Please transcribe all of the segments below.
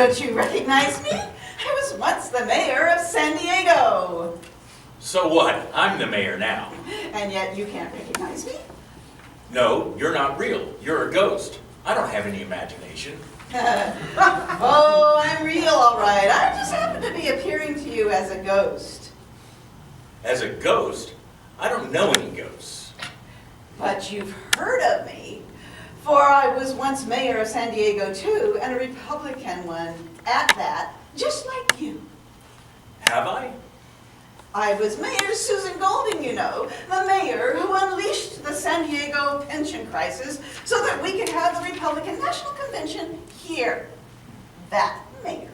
Don't you recognize me? I was once the mayor of San Diego. So what? I'm the mayor now. And yet you can't recognize me? No, you're not real. You're a ghost. I don't have any imagination. Oh, I'm real, all right. I just happen to be appearing to you as a ghost. As a ghost? I don't know any ghosts. But you've heard of me, for I was once mayor of San Diego too, and a Republican one at that, just like you. Have I? I was Mayor Susan Golding, you know, the mayor who unleashed the San Diego pension crisis so that we could have the Republican National Convention here. That mayor.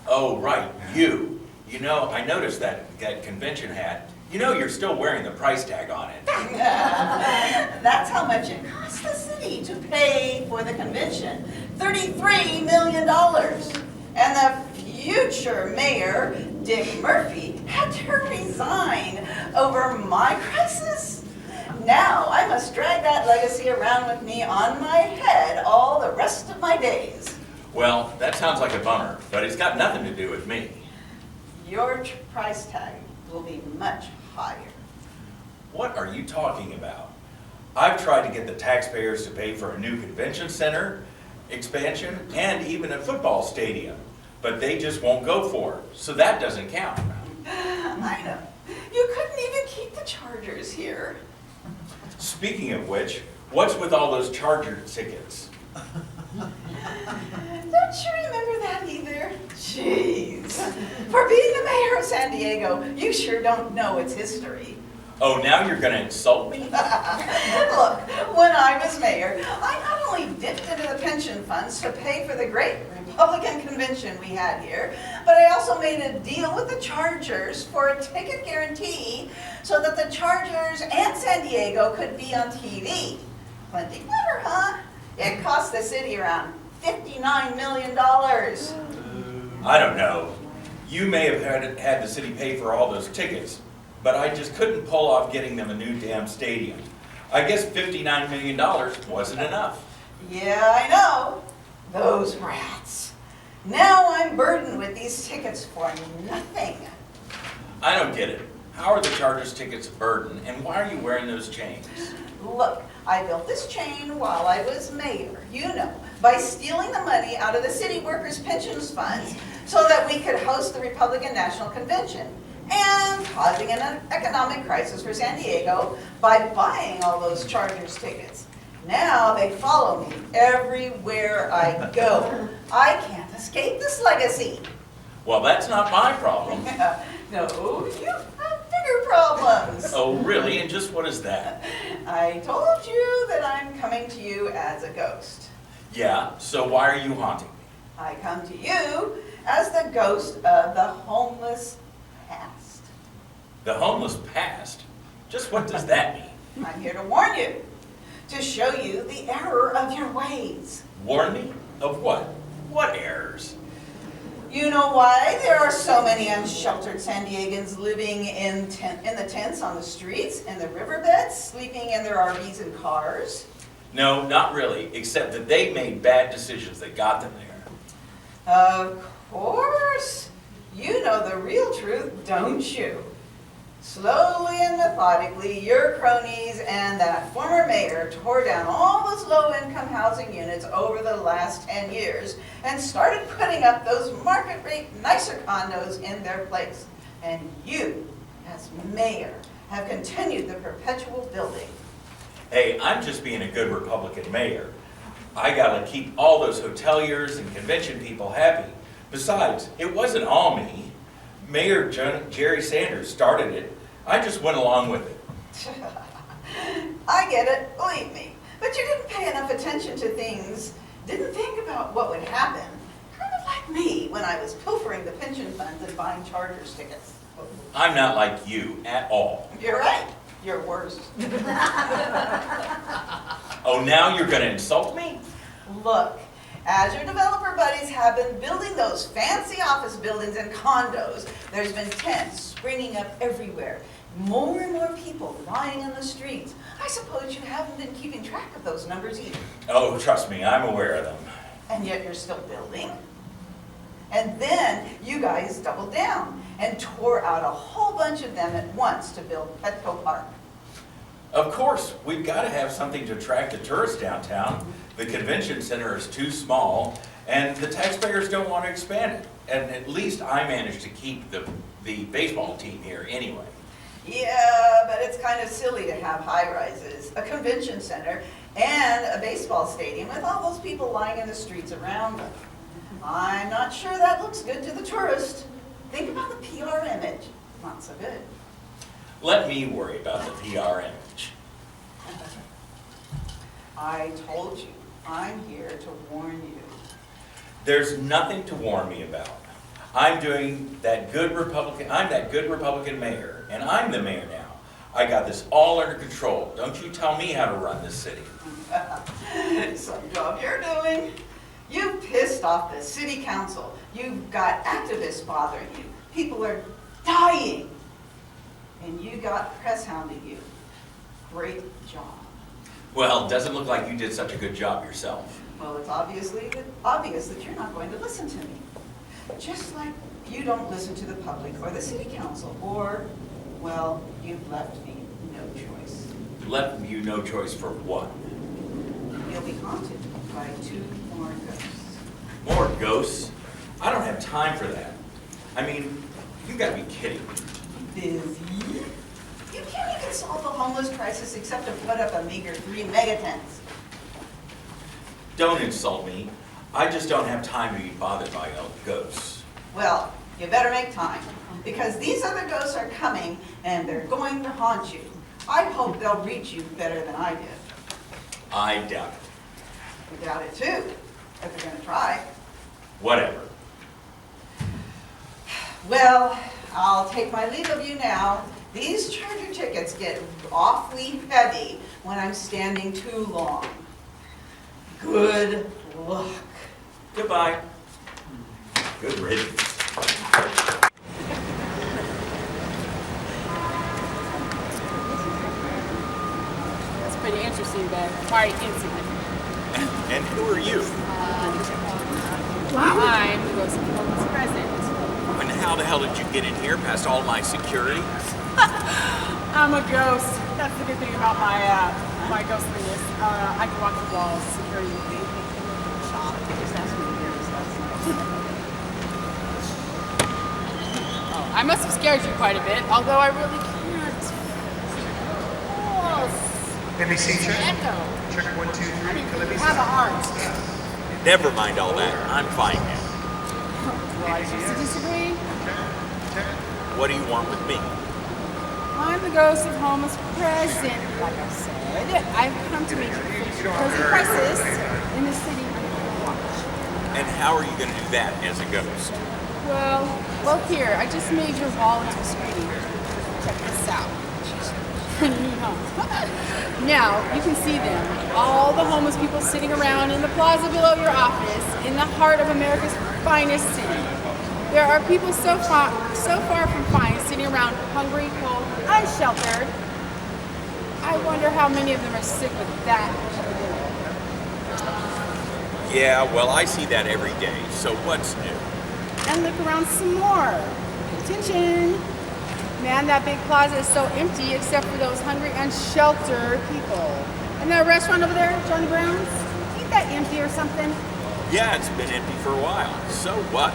Oh, right, you. You know, I noticed that convention hat. You know you're still wearing the price tag on it. That's how much it cost the city to pay for the convention. $33 million. And the future mayor, Dick Murphy, had to resign over my crisis. Now I must drag that legacy around with me on my head all the rest of my days. Well, that sounds like a bummer, but it's got nothing to do with me. Your price tag will be much higher. What are you talking about? I've tried to get the taxpayers to pay for a new convention center, expansion, and even a football stadium, but they just won't go for it, so that doesn't count. I know. You couldn't even keep the Chargers here. Speaking of which, what's with all those Charger tickets? Don't you remember that either? Jeez. For being the mayor of San Diego, you sure don't know its history. Oh, now you're gonna insult me? Look, when I was mayor, I not only dipped into the pension funds to pay for the great Republican convention we had here, but I also made a deal with the Chargers for a ticket guarantee so that the Chargers and San Diego could be on TV. Plenty clever, huh? It cost the city around $59 million. I don't know. You may have had the city pay for all those tickets, but I just couldn't pull off getting them a new damn stadium. I guess $59 million wasn't enough. Yeah, I know. Those rats. Now I'm burdened with these tickets for nothing. I don't get it. How are the Chargers tickets a burden, and why are you wearing those chains? Look, I built this chain while I was mayor, you know, by stealing the money out of the city workers' pensions funds so that we could host the Republican National Convention, and causing an economic crisis for San Diego by buying all those Chargers tickets. Now they follow me everywhere I go. I can't escape this legacy. Well, that's not my problem. No, you have bigger problems. Oh, really? And just what is that? I told you that I'm coming to you as a ghost. Yeah, so why are you haunting me? I come to you as the ghost of the homeless past. The homeless past? Just what does that mean? I'm here to warn you, to show you the error of your ways. Warn me? Of what? What errors? You know why there are so many unsheltered San Diegans living in the tents on the streets, in the riverbeds, sleeping in their RVs and cars? No, not really, except that they made bad decisions that got them there. Of course. You know the real truth, don't you? Slowly and methodically, your cronies and that former mayor tore down all those low-income housing units over the last 10 years and started putting up those market-rate nicer condos in their place. And you, as mayor, have continued the perpetual building. Hey, I'm just being a good Republican mayor. I gotta keep all those hoteliers and convention people happy. Besides, it wasn't all me. Mayor Jerry Sanders started it. I just went along with it. I get it, believe me. But you didn't pay enough attention to things, didn't think about what would happen. Kind of like me when I was pilfering the pension funds and buying Chargers tickets. I'm not like you at all. You're right. You're worse. Oh, now you're gonna insult me? Look, as your developer buddies have been building those fancy office buildings and condos, there's been tents springing up everywhere. More and more people lying in the streets. I suppose you haven't been keeping track of those numbers either. Oh, trust me, I'm aware of them. And yet you're still building. And then you guys doubled down and tore out a whole bunch of them at once to build Petco Park. Of course, we've got to have something to attract the tourists downtown. The convention center is too small, and the taxpayers don't want to expand it. And at least I managed to keep the baseball team here anyway. Yeah, but it's kind of silly to have high-rises, a convention center, and a baseball stadium with all those people lying in the streets around them. I'm not sure that looks good to the tourist. Think about the PR image. Not so good. Let me worry about the PR image. I told you, I'm here to warn you. There's nothing to warn me about. I'm that good Republican mayor, and I'm the mayor now. I got this all under control. Don't you tell me how to run this city. Some job you're doing. You've pissed off the city council. You've got activists bothering you. People are dying. And you got press hounding you. Great job. Well, it doesn't look like you did such a good job yourself. Well, it's obvious that you're not going to listen to me. Just like you don't listen to the public or the city council, or, well, you've left me no choice. Left you no choice for what? You'll be haunted by 2 more ghosts. More ghosts? I don't have time for that. I mean, you gotta be kidding me. Busy? You can't even solve the homeless crisis except to put up a meager 3 megatons. Don't insult me. I just don't have time to be bothered by ghosts. Well, you better make time, because these other ghosts are coming and they're going to haunt you. I hope they'll reach you better than I did. I doubt it. I doubt it too, if they're going to try. Whatever. Well, I'll take my leave of you now. These Charger tickets get awfully heavy when I'm standing too long. Good luck. Goodbye. Good riddance. That's pretty interesting, but quite insignificant. And who are you? I'm the ghost of Homeless President. And how the hell did you get in here past all my security? I'm a ghost. That's the good thing about my ghostliness. I can walk the walls, security with me. Shop. Just ask me to hear Oh, I must have scared you quite a bit, although I really can't. Oh, NBC check. echo. Check 1, 2, 3. I mean, Can I be you have a heart. Never mind all that. I'm fine now. Well, I choose to disagree. What do you want with me? I'm the ghost of homeless president, like I said. I've come to meet you because the crisis in the city under watch. And how are you going to do that as a ghost? Well, look here. I just made your wall into a screen. Check this out. Pretty neat, huh? Now, you can see them. All the homeless people sitting around in the plaza below your office in the heart of America's finest city. There are people so far from fine, sitting around hungry, cold, unsheltered. I wonder how many of them are sick with that. Yeah, well, I see that every day. So what's new? And look around some more. Attention. Man, that big plaza is so empty except for those hungry, unsheltered people. And that restaurant over there, Johnny Brown's, ain't that empty or something? Yeah, it's been empty for a while. So what?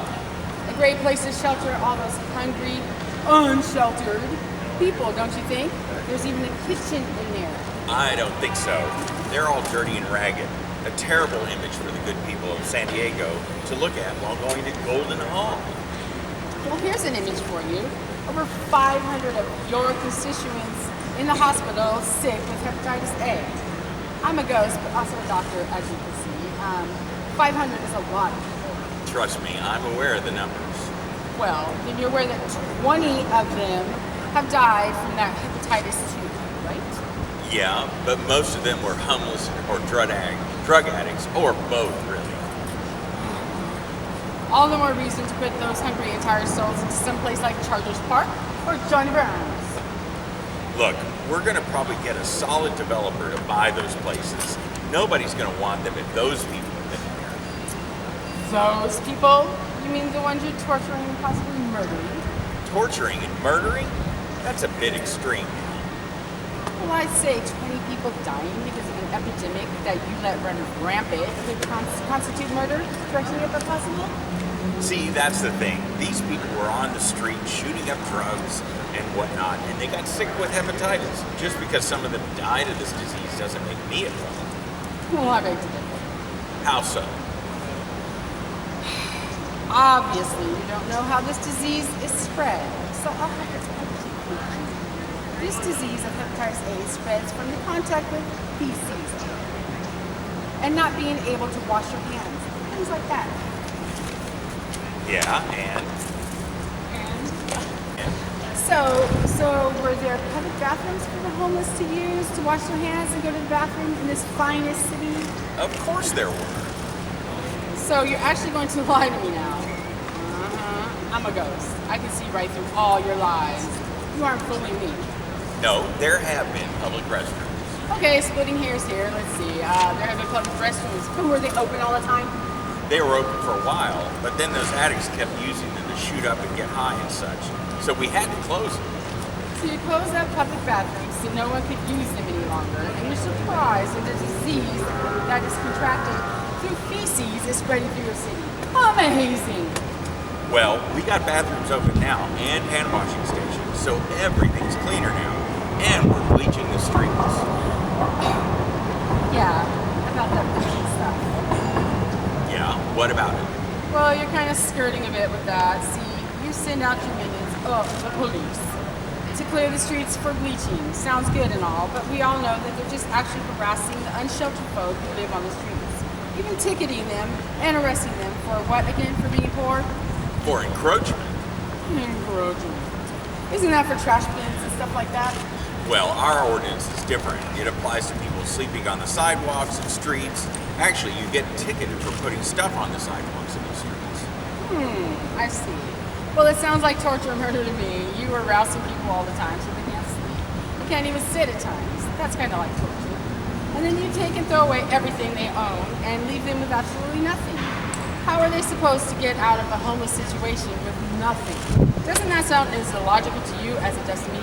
A great place to shelter all those hungry, unsheltered people, don't you think? There's even a kitchen in there. I don't think so. They're all dirty and ragged. A terrible image for the good people of San Diego to look at while going to Golden Hall. Well, here's an image for you. Over 500 of your constituents in the hospital sick with hepatitis A. I'm a ghost, but also a doctor, as you can see. 500 is a lot. Trust me, I'm aware of the numbers. Well, then you're aware that 20 of them have died from that hepatitis too, right? Yeah, but most of them were homeless or drug addicts, or both, really. All the more reason to put those hungry and tired souls into some place like Chargers Park or Johnny Brown's. Look, we're going to probably get a solid developer to buy those places. Nobody's going to want them if those people have been there. Those people, you You mean the ones you're torturing and possibly murdering? Torturing and murdering? That's a bit extreme. Well, I'd say 20 people dying because of an epidemic that you let run rampant could constitute murder, stretching it but possible. See, that's the thing. These people were on the street shooting up drugs and whatnot, and they got sick with hepatitis. Just because some of them died of this disease doesn't make me a villain. Well, I beg to differ. How so? Obviously, you don't know how this disease is spread, so I'll have to tell you. This disease of hepatitis A spreads from the contact with feces and not being able to wash your hands, things like that. Yeah, and? So were there public bathrooms for the homeless to use to wash their hands and go to the bathroom in this finest city? Of course there were. So you're actually going to lie to me now. I'm a ghost. I can see right through all your lies. You aren't fooling me. No, there have been public restrooms. Okay, splitting hairs here. Let's see. There have been public restrooms. Were they open all the time? They were open for a while, but then those addicts kept using them to shoot up and get high and such. So we had to close them. So you closed up public bathrooms so no one could use them any longer, and you're surprised that the disease that is contracted through feces is spreading through your city. Amazing! Well, we got bathrooms open now and hand washing stations, so everything's cleaner now. And we're bleaching the streets. Yeah, about that stuff. Yeah, what about it? Well, you're kind of skirting a bit with that. See, you send out your minions, the police, to clear the streets for bleaching. Sounds good and all, but we all know that they're just actually harassing the unsheltered folk who live on the streets. Even ticketing them and arresting them for what again? For being poor? For encroachment. Encroachment. Isn't that for trash bins and stuff like that? Well, our ordinance is different. It applies to people sleeping on the sidewalks and streets. Actually, you get ticketed for putting stuff on the sidewalks and the streets. I see. Well, it sounds like torture and murder to me. You were rousing people all the time so they can't sleep. You can't even sit at times. That's kind of like torture. And then you take and throw away everything they own and leave them with absolutely nothing. How are they supposed to get out of a homeless situation with nothing? Doesn't that sound as illogical to you as it does to me?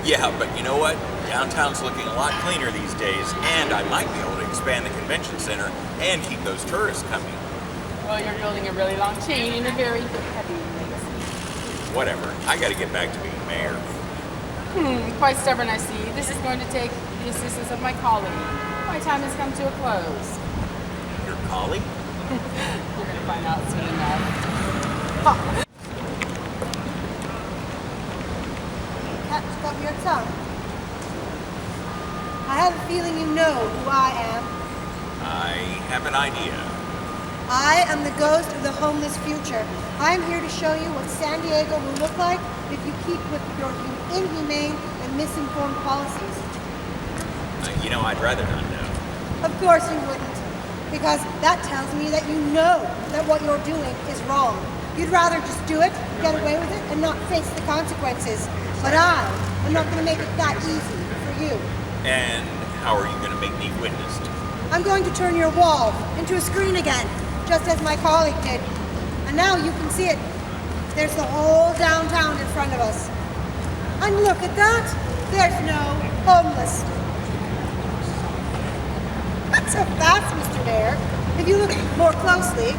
Yeah, but you know what? Downtown's looking a lot cleaner these days, and I might be able to expand the convention center and keep those tourists coming. Well, you're building a really long chain in a very heavy legacy. Whatever. I gotta get back to being mayor. Quite stubborn, I see. This is going to take the assistance of my colleague. My time has come to a close. Your colleague? You're going to find out soon enough. Can't stop your tongue. I have a feeling you know who I am. I have an idea. I am the ghost of the homeless future. I'm here to show you what San Diego will look like if you keep with your inhumane and misinformed policies. I'd rather not know. Of course you wouldn't, because that tells me that you know that what you're doing is wrong. You'd rather just do it, get away with it, and not face the consequences. But I'm not going to make it that easy for you. And how are you going to make me witnessed? I'm going to turn your wall into a screen again, just as my colleague did. And now you can see it. There's the whole downtown in front of us. And look at that. There's no homeless. Not so fast, Mr. Mayor. If you look more closely,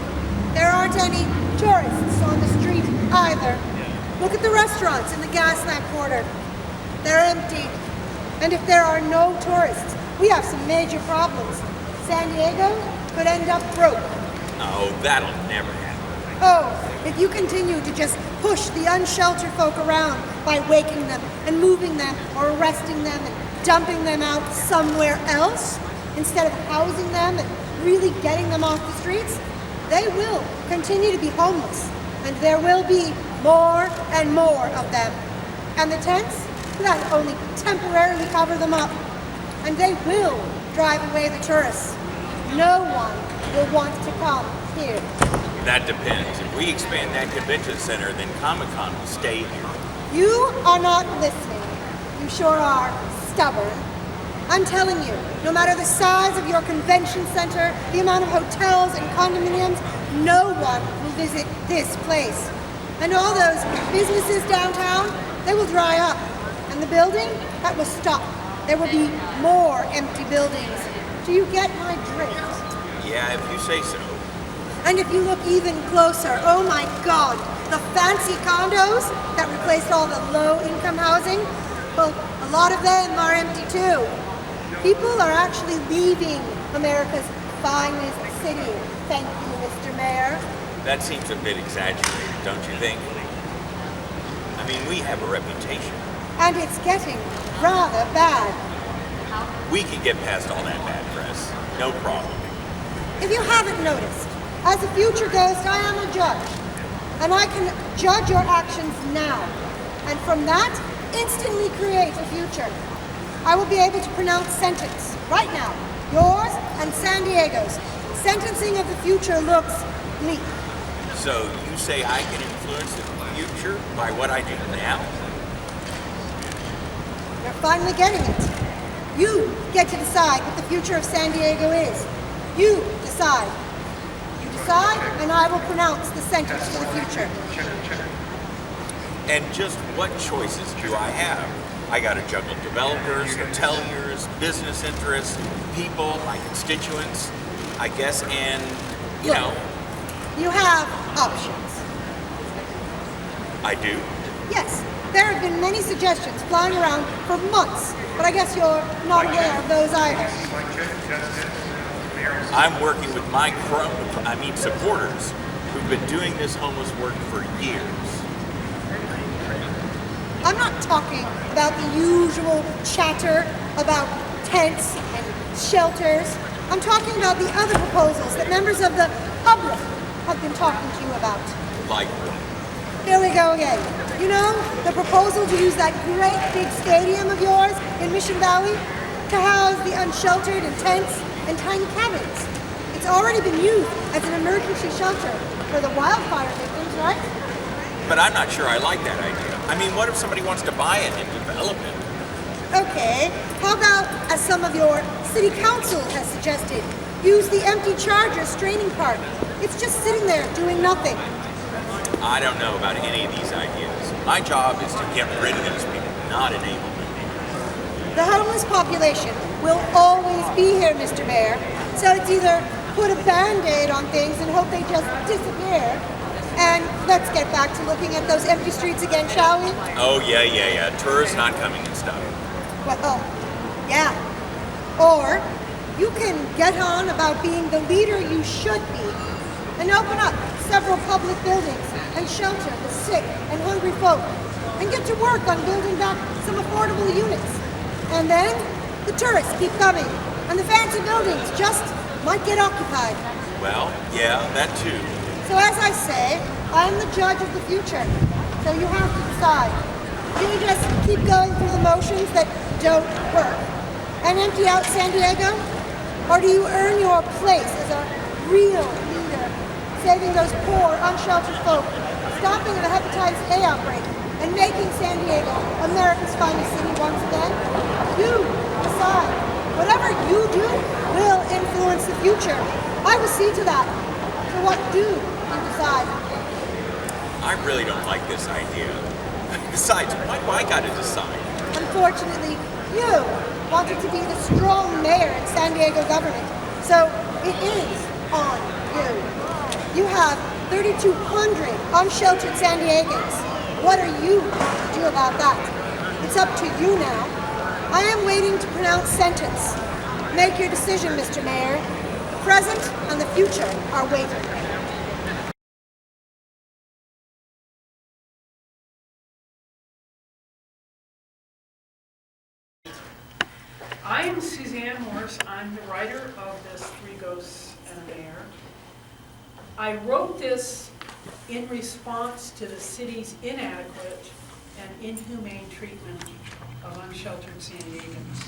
there aren't any tourists on the street either. Look at the restaurants in the Gaslamp quarter. They're empty. And if there are no tourists, we have some major problems. San Diego could end up broke. Oh, that'll never happen. Oh, if you continue to just push the unsheltered folk around by waking them and moving them or arresting them and dumping them out somewhere else, instead of housing them and really getting them off the streets, they will continue to be homeless. And there will be more and more of them. And the tents, that only temporarily cover them up. And they will drive away the tourists. No one will want to come here. That depends. If we expand that convention center, then Comic-Con will stay here. You are not listening. You sure are stubborn. I'm telling you, no matter the size of your convention center, the amount of hotels and condominiums, no one will visit this place. And all those businesses downtown, they will dry up. And the building, that will stop. There will be more empty buildings. Do you get my drift? Yeah, if you say so. And if you look even closer, oh my God, the fancy condos that replaced all the low-income housing, well, a lot of them are empty too. People are actually leaving America's finest city. Thank you, Mr. Mayor. That seems a bit exaggerated, don't you think? I mean, we have a reputation. And it's getting rather bad. We can get past all that bad press. No problem. If you haven't noticed, as a future ghost, I am a judge. And I can judge your actions now. And from that, instantly create a future. I will be able to pronounce sentence right now. Yours and San Diego's. Sentencing of the future looks bleak. So you say I can influence the future by what I do now? You're finally getting it. You get to decide what the future of San Diego is. You decide. You decide, and I will pronounce the sentence for the future. And just what choices do I have? I gotta juggle developers, hoteliers, business interests, people, my constituents, I guess, and, you Look, know, you have options. I do. Yes, there have been many suggestions flying around for months, but I guess you're not aware of those either. I'm working with my supporters who've been doing this homeless work for years. I'm not talking about the usual chatter about tents and shelters. I'm talking about the other proposals that members of the public have been talking to you about. Like what? Here we go again. You know, the proposal to use that great big stadium of yours in Mission Valley to house the unsheltered and tents and tiny cabins. It's already been used as an emergency shelter for the wildfire victims, right? But I'm not sure I like that idea. I mean, what if somebody wants to buy it and develop it? Okay, how about, as some of your city council has suggested, use the empty Charger training park. It's just sitting there doing nothing. I don't know about any of these ideas. My job is to get rid of those people, not enable them. The homeless population will always be here, Mr. Mayor. So it's either put a Band-Aid on things and hope they just disappear, and let's get back to looking at those empty streets again, shall we? Oh, yeah. Tourists not coming and stuff. Well, yeah. Or you can get on about being the leader you should be and open up several public buildings and shelter the sick and hungry folk and get to work on building back some affordable units. And then the tourists keep coming and the fancy buildings just might get occupied. Well, yeah, that too. So as I say, I'm the judge of the future. So you have to decide. Do you just keep going through the motions that don't work and empty out San Diego? Or do you earn your place as a real leader, saving those poor, unsheltered folk, stopping the hepatitis A outbreak, and making San Diego America's finest city once again? You decide. Whatever you do will influence the future. I will see to that. So what do you decide? I really don't like this idea. Besides, why do I gotta decide? Unfortunately, you wanted to be the strong mayor in San Diego government, so it is on you. You have 3,200 unsheltered San Diegans. What are you to do about that? It's up to you now. I am waiting to pronounce sentence. Make your decision, Mr. Mayor. The present and the future are waiting. I'm Suzanne Morse. I'm the writer of this Three Ghosts and a Mayor. I wrote this in response to the city's inadequate and inhumane treatment of unsheltered San Diegans.